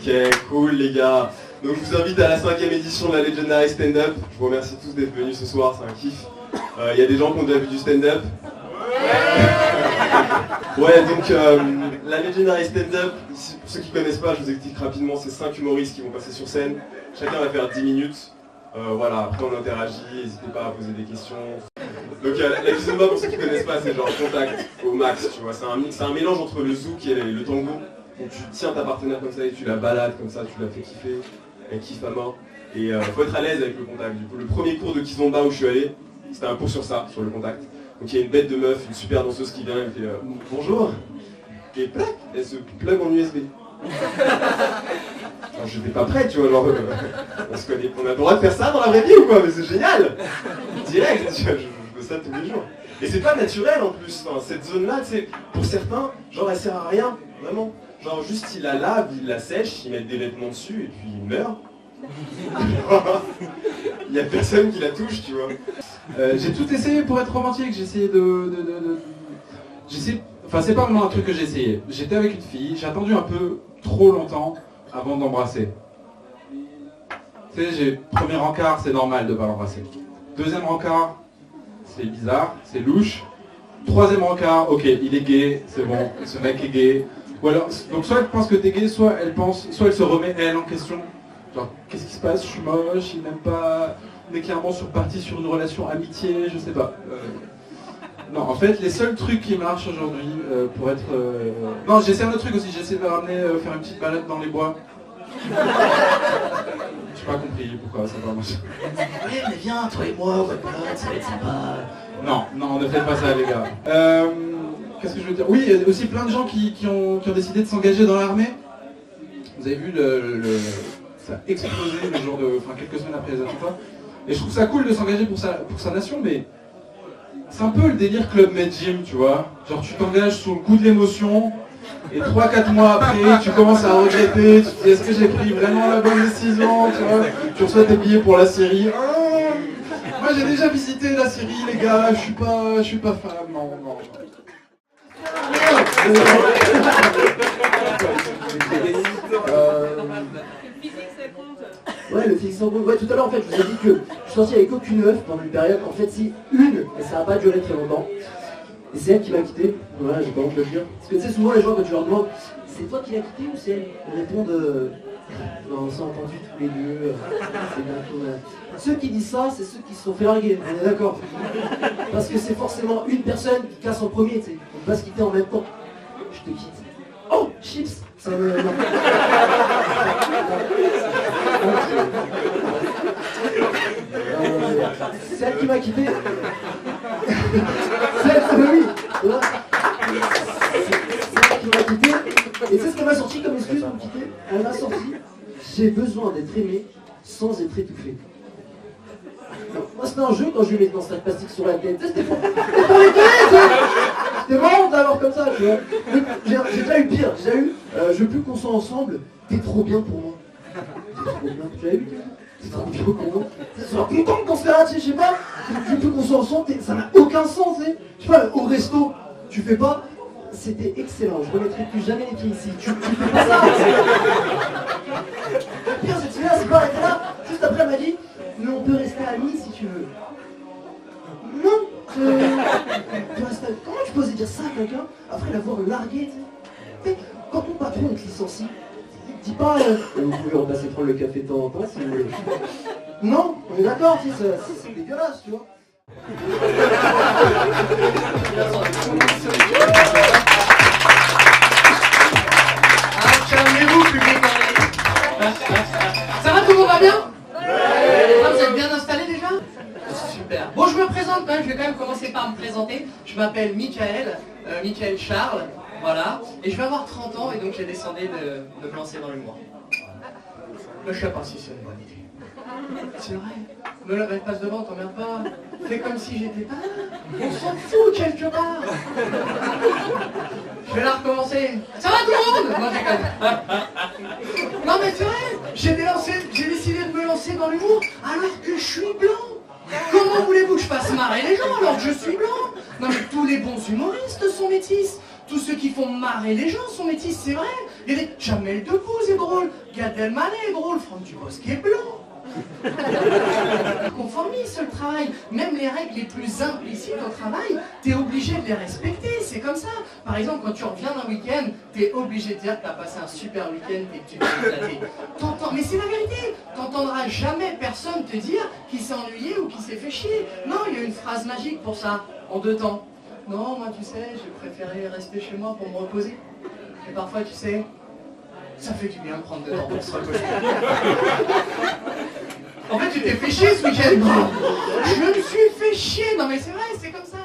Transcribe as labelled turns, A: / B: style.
A: Ok, cool les gars. Donc je vous invite à la 5e édition de la Legendary Stand-Up. Je vous remercie tous d'être venus ce soir, c'est un kiff. Il y a des gens qui ont déjà vu du stand-up. Ouais, donc la Legendary Stand-Up, pour ceux qui ne connaissent pas, je vous explique rapidement, c'est 5 humoristes qui vont passer sur scène. Chacun va faire 10 minutes. Voilà, après on interagit, n'hésitez pas à poser des questions. Donc la kizomba, pour ceux qui ne connaissent pas, c'est genre contact au max, tu vois. C'est un mélange entre le zouk et le tango. Donc tu tiens ta partenaire comme ça et tu la balades comme ça, tu la fais kiffer, elle kiffe à mort. Et faut être à l'aise avec le contact. Du coup, le premier cours de kizomba où je suis allé, c'était un cours sur ça, sur le contact. Donc il y a une bête de meuf, une super danseuse qui vient, elle me fait bonjour. Et plac, elle se plug en USB. Alors j'étais pas prêt, tu vois, genre on se connaît, on a le droit de faire ça dans la vraie vie ou quoi, mais c'est génial. Direct, tu vois, je fais ça tous les jours. Et c'est pas naturel en plus, enfin, cette zone-là, tu sais, pour certains, genre elle sert à rien, vraiment. Genre juste il la lave, il la sèche, ils mettent des vêtements dessus et puis il meurt. Il y a personne qui la touche, tu vois.
B: J'ai tout essayé pour être romantique, j'ai essayé Enfin c'est pas vraiment un truc que j'ai essayé. J'étais avec une fille, j'ai attendu un peu trop longtemps avant d'embrasser. Tu sais, premier encart, c'est normal de pas l'embrasser. Deuxième encart, c'est bizarre, c'est louche. Troisième encart, ok, il est gay, c'est bon, ce mec est gay. Ou alors, donc soit elle pense que t'es gay, soit elle se remet elle en question. Genre, qu'est-ce qui se passe, je suis moche, il m'aime pas, on est clairement parti sur une relation amitié, je sais pas. Non, en fait, les seuls trucs qui marchent aujourd'hui pour être... Non, j'essaie un autre truc aussi, j'essaie de la ramener, faire une petite balade dans les bois. J'ai pas compris pourquoi ça va marcher.
C: Ouais, mais viens, toi et moi, on va balade, ça va être sympa.
B: Non, ne faites pas ça les gars. Qu'est-ce que je veux dire? Oui, il y a aussi plein de gens qui ont décidé de s'engager dans l'armée. Vous avez vu, ça a explosé le jour quelques semaines après les attentats. Et je trouve ça cool de s'engager pour sa nation, mais c'est un peu le délire Club Med Gym, tu vois. Genre tu t'engages sous le coup de l'émotion, et 3-4 mois après, tu commences à regretter, tu te dis est-ce que j'ai pris vraiment la bonne décision, tu vois. Tu reçois tes billets pour la Syrie. Moi j'ai déjà visité la Syrie les gars, je suis pas fan, non.
C: Ouais, le physique sans compte. Ouais, tout à l'heure, en fait, je vous ai dit que je suis sorti avec aucune meuf pendant une période. En fait, si une, et ça n'a pas duré très longtemps. Et c'est elle qui m'a quitté. Voilà, j'ai pas honte de le dire. Parce que tu sais, souvent, les gens, quand tu leur demandes, c'est toi qui l'as quitté ou c'est elle? Ils répondent, non, on s'est entendu tous les deux. C'est bientôt. Ceux qui disent ça, c'est ceux qui se sont fait larguer. On est d'accord? Parce que c'est forcément une personne qui casse en premier, tu sais. On peut pas se quitter en même temps. Je te quitte. Oh, chips! Ça me... non. C'est elle qui m'a quitté. C'est elle qui m'a quitté. Et tu sais ce qu'elle m'a sorti comme excuse pour me quitter? Elle m'a sorti: j'ai besoin d'être aimé sans être étouffé. Non, moi c'était un jeu quand je lui mettais dans ce sac plastique sur la tête. C'était pour rigoler. C'était marrant d'avoir comme ça, tu vois. J'ai déjà eu pire, je veux plus qu'on soit ensemble, t'es trop bien pour moi. T'es trop bien, tu l'as eu? T'es trop bien pour moi. Ça sera content qu'on se fait rater, je sais pas. Je veux plus qu'on soit ensemble, ça n'a aucun sens, tu sais. Je sais pas, au resto, tu fais pas. C'était excellent, je remettrai plus jamais les pieds ici. Tu fais pas ça. Le pire, c'est pas arrêté là. Juste après, elle m'a dit: mais on peut rester amis si tu veux. Non. Comment tu peux oser dire ça à quelqu'un après l'avoir largué? Quand ton patron te licencie, il te dit pas vous pouvez repasser prendre le café de temps en temps si vous voulez. Non, on est d'accord, c'est dégueulasse, tu vois.
D: Calmez-vous, public. Ça va, tout le monde va bien? Vous êtes bien installés déjà? Super. Bon, je me présente quand même, je vais quand même commencer par me présenter. Je m'appelle Michael Charles, voilà. Et je vais avoir 30 ans et donc j'ai décidé de me lancer dans l'humour. Je sais pas si c'est une bonne idée. C'est vrai. Me la passe devant, t'emmerdes pas. Fais comme si j'étais pas là. On s'en fout quelque part. Je vais la recommencer. Ça va tout le monde? Non, j'ai non mais c'est vrai, j'ai décidé de me lancer dans l'humour alors que je suis blanc. Comment voulez-vous que je fasse marrer les gens alors que je suis blanc? Non mais tous les bons humoristes sont métis. Tous ceux qui font marrer les gens sont métis, c'est vrai. Il y a des Jamel Debbouze est drôle, Gad Elmaleh est drôle, Franck Dubosc est blanc. Conformiste le travail, même les règles les plus implicites au travail, t'es obligé de les respecter, c'est comme ça. Par exemple, quand tu reviens d'un week-end, t'es obligé de dire que t'as passé un super week-end et que tu t'es éclaté. Mais c'est la vérité, t'entendras jamais personne te dire qu'il s'est ennuyé ou qu'il s'est fait chier. Non, il y a une phrase magique pour ça, en 2 temps. Non, moi tu sais, j'ai préféré rester chez moi pour me reposer. Et parfois, tu sais, ça fait du bien de prendre 2 temps pour se reposer. En fait, tu t'es fait chier ce week-end. Je me suis fait chier. Non mais c'est vrai, c'est comme ça.